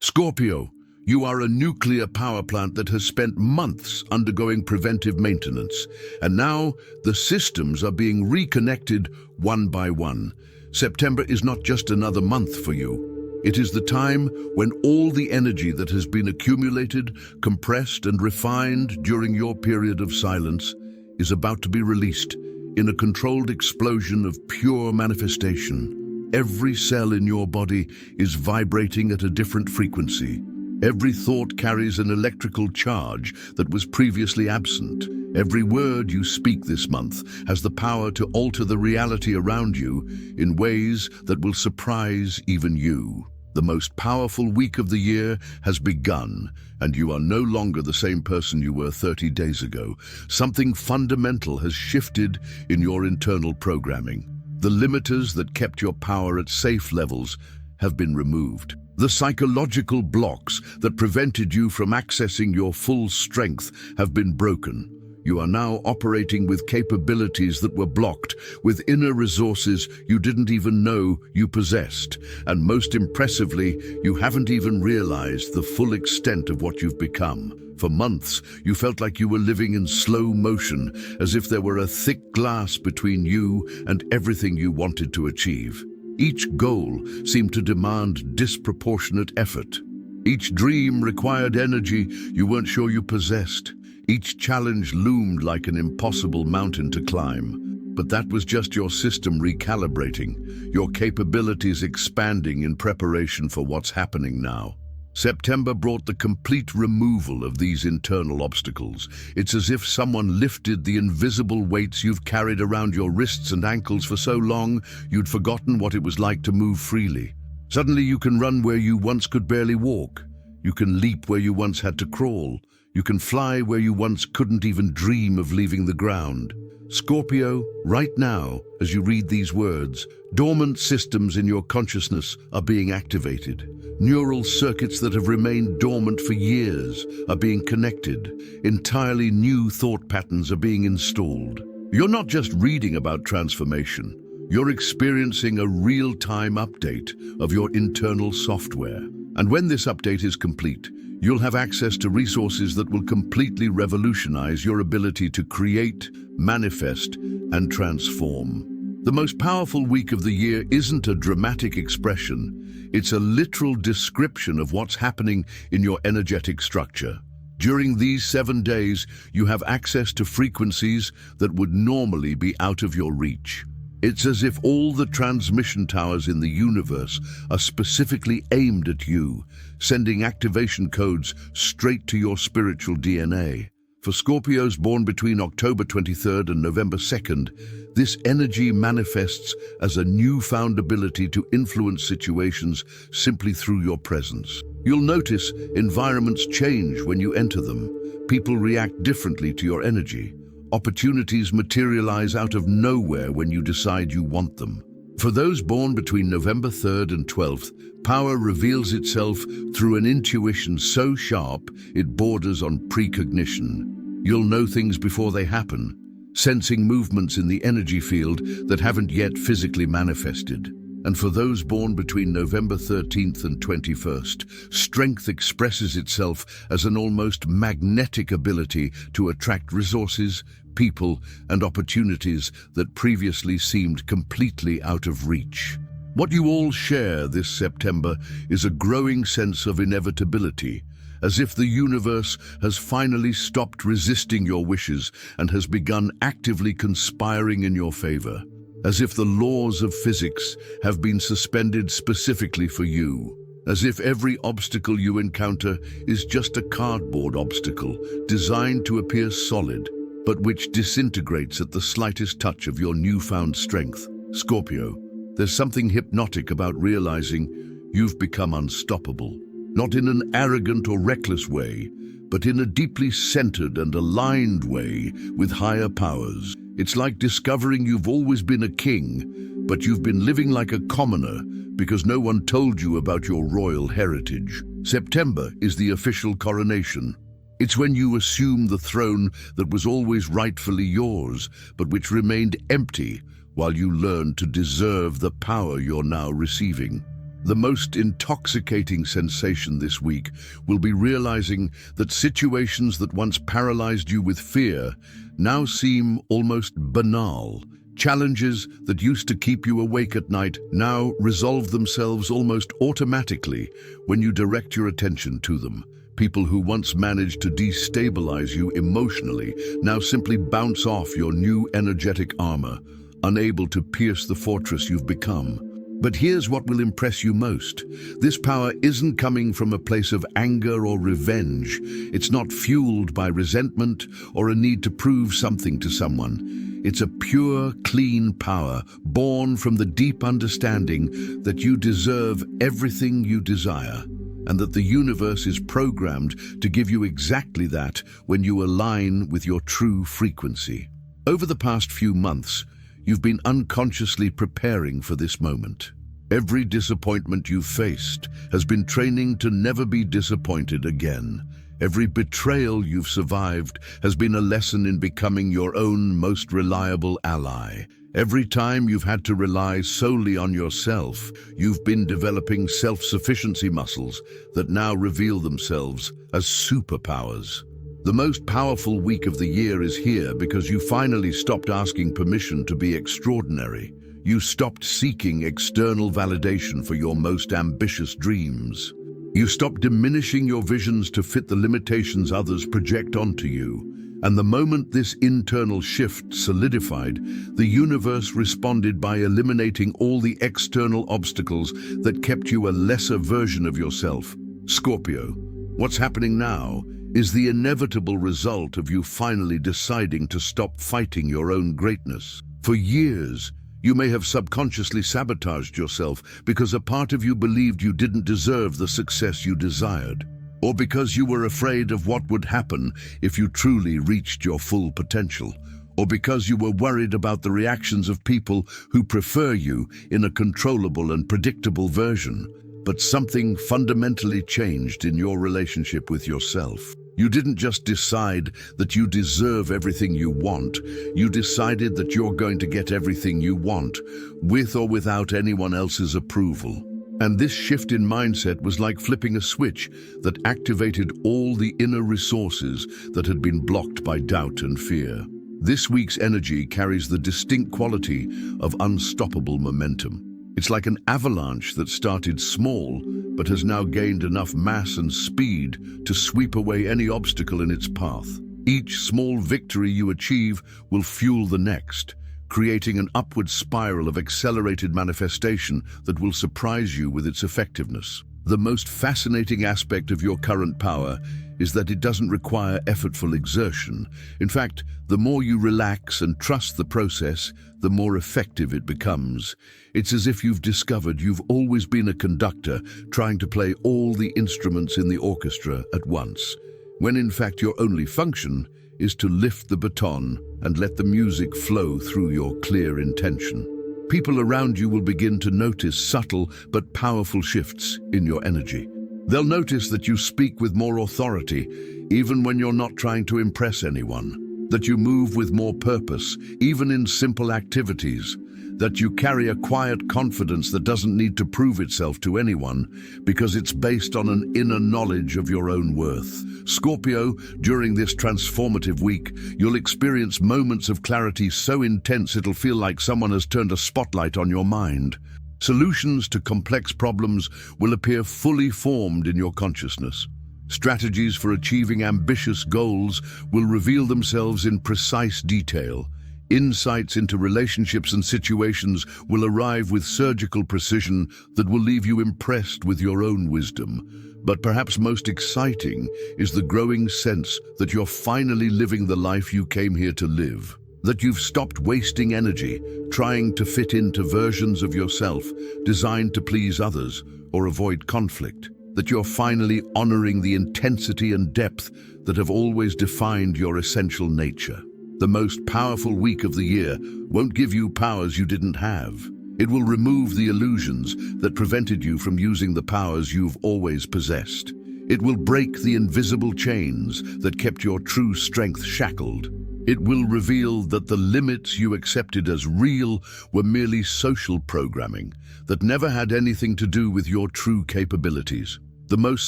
Scorpio, you are a nuclear power plant that has spent months undergoing preventive maintenance, and now the systems are being reconnected one by one. September is not just another month for you. It is the time when all the energy that has been accumulated, compressed and refined during your period of silence is about to be released in a controlled explosion of pure manifestation. Every cell in your body is vibrating at a different frequency. Every thought carries an electrical charge that was previously absent. Every word you speak this month has the power to alter the reality around you in ways that will surprise even you. The most powerful week of the year has begun, and you are no longer the same person you were 30 days ago. Something fundamental has shifted in your internal programming. The limiters that kept your power at safe levels have been removed. The psychological blocks that prevented you from accessing your full strength have been broken. You are now operating with capabilities that were blocked, with inner resources you didn't even know you possessed. And most impressively, you haven't even realized the full extent of what you've become. For months, you felt like you were living in slow motion, as if there were a thick glass between you and everything you wanted to achieve. Each goal seemed to demand disproportionate effort. Each dream required energy you weren't sure you possessed. Each challenge loomed like an impossible mountain to climb. But that was just your system recalibrating, your capabilities expanding in preparation for what's happening now. September brought the complete removal of these internal obstacles. It's as if someone lifted the invisible weights you've carried around your wrists and ankles for so long, you'd forgotten what it was like to move freely. Suddenly you can run where you once could barely walk. You can leap where you once had to crawl. You can fly where you once couldn't even dream of leaving the ground. Scorpio, right now, as you read these words, dormant systems in your consciousness are being activated. Neural circuits that have remained dormant for years are being connected. Entirely new thought patterns are being installed. You're not just reading about transformation. You're experiencing a real-time update of your internal software. And when this update is complete, you'll have access to resources that will completely revolutionize your ability to create, manifest, and transform. The most powerful week of the year isn't a dramatic expression. It's a literal description of what's happening in your energetic structure. During these 7 days, you have access to frequencies that would normally be out of your reach. It's as if all the transmission towers in the universe are specifically aimed at you, sending activation codes straight to your spiritual DNA. For Scorpios born between October 23rd and November 2nd, this energy manifests as a newfound ability to influence situations simply through your presence. You'll notice environments change when you enter them. People react differently to your energy. Opportunities materialize out of nowhere when you decide you want them. For those born between November 3rd and 12th, power reveals itself through an intuition so sharp it borders on precognition. You'll know things before they happen, sensing movements in the energy field that haven't yet physically manifested. And for those born between November 13th and 21st, strength expresses itself as an almost magnetic ability to attract resources, people, and opportunities that previously seemed completely out of reach. What you all share this September is a growing sense of inevitability, as if the universe has finally stopped resisting your wishes and has begun actively conspiring in your favor. As if the laws of physics have been suspended specifically for you. As if every obstacle you encounter is just a cardboard obstacle designed to appear solid, but which disintegrates at the slightest touch of your newfound strength. Scorpio, there's something hypnotic about realizing you've become unstoppable. Not in an arrogant or reckless way, but in a deeply centered and aligned way with higher powers. It's like discovering you've always been a king, but you've been living like a commoner because no one told you about your royal heritage. September is the official coronation. It's when you assume the throne that was always rightfully yours, but which remained empty while you learned to deserve the power you're now receiving. The most intoxicating sensation this week will be realizing that situations that once paralyzed you with fear now seem almost banal. Challenges that used to keep you awake at night now resolve themselves almost automatically when you direct your attention to them. People who once managed to destabilize you emotionally now simply bounce off your new energetic armor, unable to pierce the fortress you've become. But here's what will impress you most. This power isn't coming from a place of anger or revenge. It's not fueled by resentment or a need to prove something to someone. It's a pure, clean power born from the deep understanding that you deserve everything you desire, and that the universe is programmed to give you exactly that when you align with your true frequency. Over the past few months, you've been unconsciously preparing for this moment. Every disappointment you've faced has been training to never be disappointed again. Every betrayal you've survived has been a lesson in becoming your own most reliable ally. Every time you've had to rely solely on yourself, you've been developing self-sufficiency muscles that now reveal themselves as superpowers. The most powerful week of the year is here because you finally stopped asking permission to be extraordinary. You stopped seeking external validation for your most ambitious dreams. You stopped diminishing your visions to fit the limitations others project onto you. And the moment this internal shift solidified, the universe responded by eliminating all the external obstacles that kept you a lesser version of yourself. Scorpio, what's happening now is the inevitable result of you finally deciding to stop fighting your own greatness. For years, you may have subconsciously sabotaged yourself because a part of you believed you didn't deserve the success you desired, or because you were afraid of what would happen if you truly reached your full potential, or because you were worried about the reactions of people who prefer you in a controllable and predictable version. But something fundamentally changed in your relationship with yourself. You didn't just decide that you deserve everything you want. You decided that you're going to get everything you want, with or without anyone else's approval. And this shift in mindset was like flipping a switch that activated all the inner resources that had been blocked by doubt and fear. This week's energy carries the distinct quality of unstoppable momentum. It's like an avalanche that started small, but has now gained enough mass and speed to sweep away any obstacle in its path. Each small victory you achieve will fuel the next, creating an upward spiral of accelerated manifestation that will surprise you with its effectiveness. The most fascinating aspect of your current power is that it doesn't require effortful exertion. In fact, the more you relax and trust the process, the more effective it becomes. It's as if you've discovered you've always been a conductor trying to play all the instruments in the orchestra at once, when in fact your only function is to lift the baton and let the music flow through your clear intention. People around you will begin to notice subtle but powerful shifts in your energy. They'll notice that you speak with more authority, even when you're not trying to impress anyone. That you move with more purpose, even in simple activities. That you carry a quiet confidence that doesn't need to prove itself to anyone because it's based on an inner knowledge of your own worth. Scorpio, during this transformative week, you'll experience moments of clarity so intense it'll feel like someone has turned a spotlight on your mind. Solutions to complex problems will appear fully formed in your consciousness. Strategies for achieving ambitious goals will reveal themselves in precise detail. Insights into relationships and situations will arrive with surgical precision that will leave you impressed with your own wisdom. But perhaps most exciting is the growing sense that you're finally living the life you came here to live. That you've stopped wasting energy trying to fit into versions of yourself designed to please others or avoid conflict. That you're finally honoring the intensity and depth that have always defined your essential nature. The most powerful week of the year won't give you powers you didn't have. It will remove the illusions that prevented you from using the powers you've always possessed. It will break the invisible chains that kept your true strength shackled. It will reveal that the limits you accepted as real were merely social programming that never had anything to do with your true capabilities. The most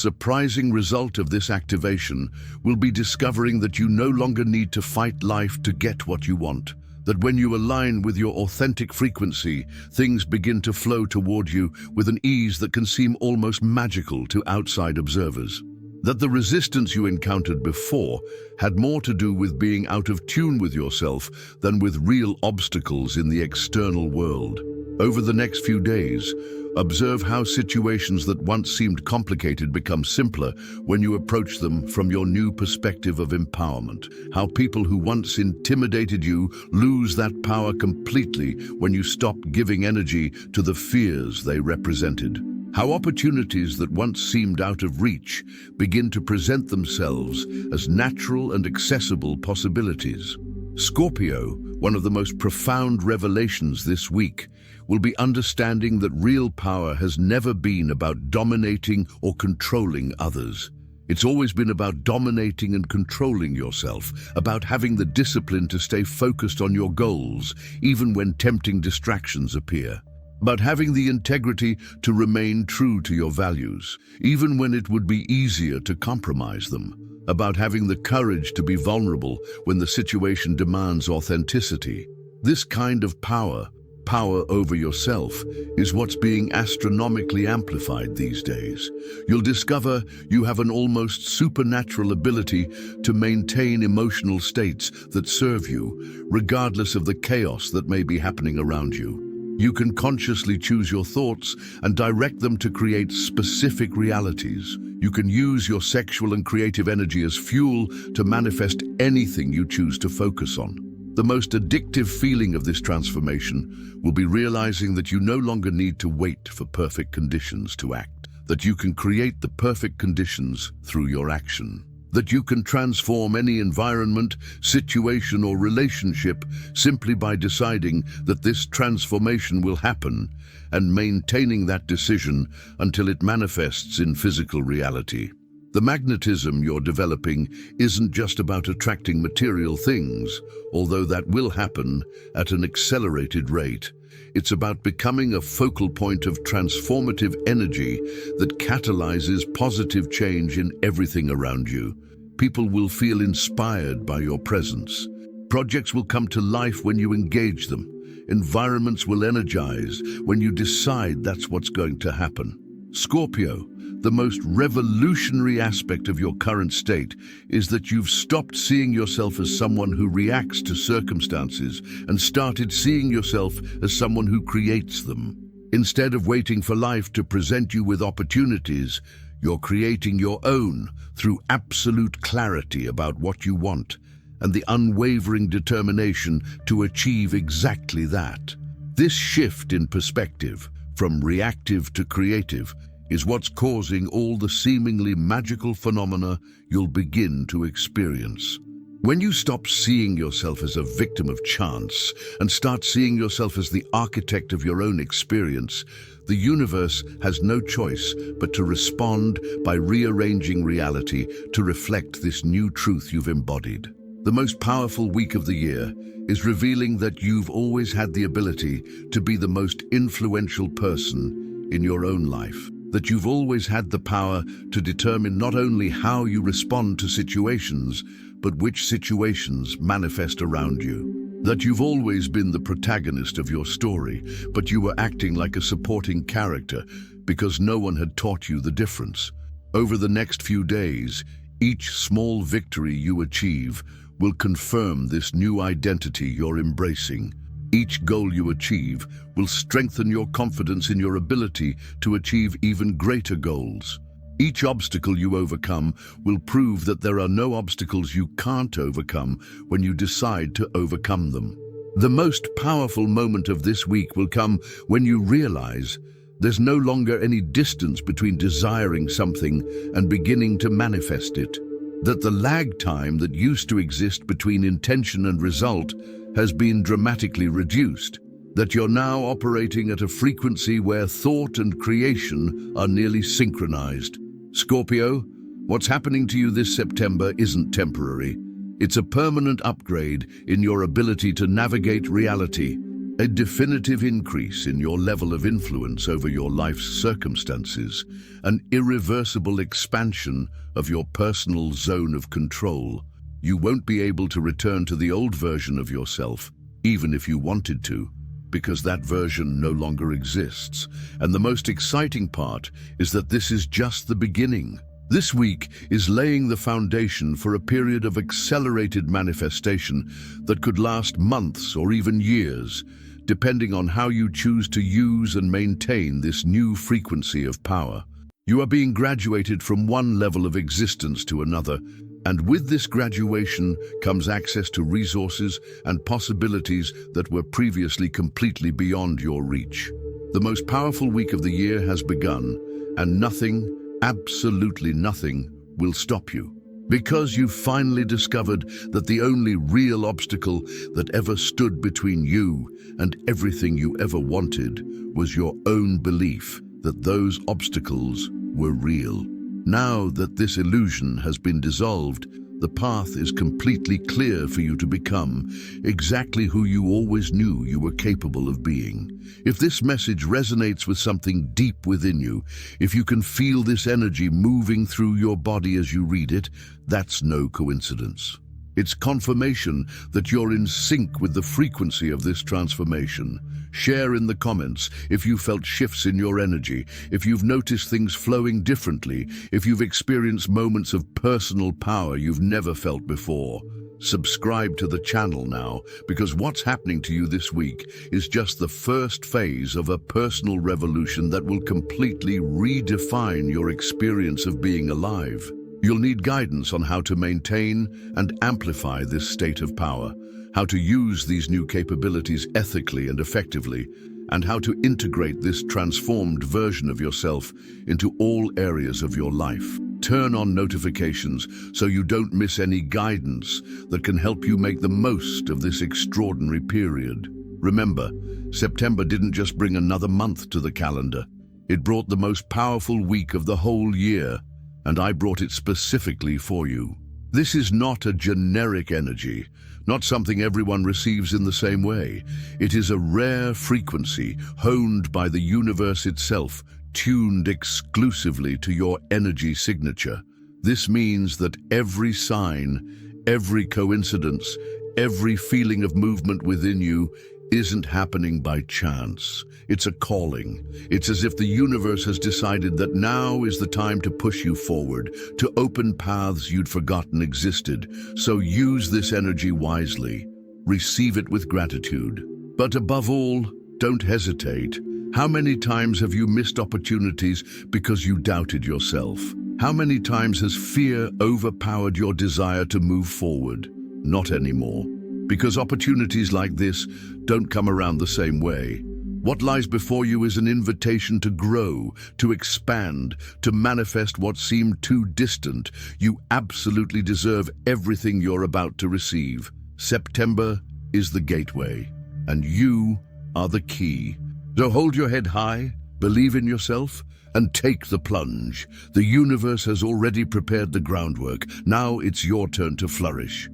surprising result of this activation will be discovering that you no longer need to fight life to get what you want. That when you align with your authentic frequency, things begin to flow toward you with an ease that can seem almost magical to outside observers. That the resistance you encountered before had more to do with being out of tune with yourself than with real obstacles in the external world. Over the next few days, observe how situations that once seemed complicated become simpler when you approach them from your new perspective of empowerment. How people who once intimidated you lose that power completely when you stop giving energy to the fears they represented. How opportunities that once seemed out of reach begin to present themselves as natural and accessible possibilities. Scorpio, one of the most profound revelations this week, will be understanding that real power has never been about dominating or controlling others. It's always been about dominating and controlling yourself, about having the discipline to stay focused on your goals, even when tempting distractions appear. About having the integrity to remain true to your values, even when it would be easier to compromise them. About having the courage to be vulnerable when the situation demands authenticity. This kind of power over yourself, is what's being astronomically amplified these days. You'll discover you have an almost supernatural ability to maintain emotional states that serve you, regardless of the chaos that may be happening around you. You can consciously choose your thoughts and direct them to create specific realities. You can use your sexual and creative energy as fuel to manifest anything you choose to focus on. The most addictive feeling of this transformation will be realizing that you no longer need to wait for perfect conditions to act, that you can create the perfect conditions through your action, that you can transform any environment, situation, or relationship simply by deciding that this transformation will happen and maintaining that decision until it manifests in physical reality. The magnetism you're developing isn't just about attracting material things, although that will happen at an accelerated rate. It's about becoming a focal point of transformative energy that catalyzes positive change in everything around you. People will feel inspired by your presence. Projects will come to life when you engage them. Environments will energize when you decide that's what's going to happen. Scorpio, the most revolutionary aspect of your current state is that you've stopped seeing yourself as someone who reacts to circumstances and started seeing yourself as someone who creates them. Instead of waiting for life to present you with opportunities, you're creating your own through absolute clarity about what you want and the unwavering determination to achieve exactly that. This shift in perspective, from reactive to creative, is what's causing all the seemingly magical phenomena you'll begin to experience. When you stop seeing yourself as a victim of chance and start seeing yourself as the architect of your own experience, the universe has no choice but to respond by rearranging reality to reflect this new truth you've embodied. The most powerful week of the year is revealing that you've always had the ability to be the most influential person in your own life. That you've always had the power to determine not only how you respond to situations, but which situations manifest around you. That you've always been the protagonist of your story, but you were acting like a supporting character because no one had taught you the difference. Over the next few days, each small victory you achieve will confirm this new identity you're embracing. Each goal you achieve will strengthen your confidence in your ability to achieve even greater goals. Each obstacle you overcome will prove that there are no obstacles you can't overcome when you decide to overcome them. The most powerful moment of this week will come when you realize there's no longer any distance between desiring something and beginning to manifest it. That the lag time that used to exist between intention and result has been dramatically reduced. That you're now operating at a frequency where thought and creation are nearly synchronized. Scorpio, what's happening to you this September isn't temporary. It's a permanent upgrade in your ability to navigate reality, a definitive increase in your level of influence over your life's circumstances, an irreversible expansion of your personal zone of control. You won't be able to return to the old version of yourself, even if you wanted to, because that version no longer exists. And the most exciting part is that this is just the beginning. This week is laying the foundation for a period of accelerated manifestation that could last months or even years, depending on how you choose to use and maintain this new frequency of power. You are being graduated from one level of existence to another, and with this graduation comes access to resources and possibilities that were previously completely beyond your reach. The most powerful week of the year has begun, and nothing, absolutely nothing, will stop you. Because you've finally discovered that the only real obstacle that ever stood between you and everything you ever wanted was your own belief that those obstacles were real. Now that this illusion has been dissolved, the path is completely clear for you to become exactly who you always knew you were capable of being. If this message resonates with something deep within you, if you can feel this energy moving through your body as you read it, that's no coincidence. It's confirmation that you're in sync with the frequency of this transformation. Share in the comments if you felt shifts in your energy, if you've noticed things flowing differently, if you've experienced moments of personal power you've never felt before. Subscribe to the channel now, because what's happening to you this week is just the first phase of a personal revolution that will completely redefine your experience of being alive. You'll need guidance on how to maintain and amplify this state of power, how to use these new capabilities ethically and effectively, and how to integrate this transformed version of yourself into all areas of your life. Turn on notifications so you don't miss any guidance that can help you make the most of this extraordinary period. Remember, September didn't just bring another month to the calendar. It brought the most powerful week of the whole year, and I brought it specifically for you. This is not a generic energy, not something everyone receives in the same way. It is a rare frequency honed by the universe itself, tuned exclusively to your energy signature. This means that every sign, every coincidence, every feeling of movement within you isn't happening by chance. It's a calling. It's as if the universe has decided that now is the time to push you forward, to open paths you'd forgotten existed. So use this energy wisely. Receive it with gratitude. But above all, don't hesitate. How many times have you missed opportunities because you doubted yourself? How many times has fear overpowered your desire to move forward? Not anymore. Because opportunities like this don't come around the same way. What lies before you is an invitation to grow, to expand, to manifest what seemed too distant. You absolutely deserve everything you're about to receive. September is the gateway, and you are the key. So hold your head high, believe in yourself, and take the plunge. The universe has already prepared the groundwork. Now it's your turn to flourish.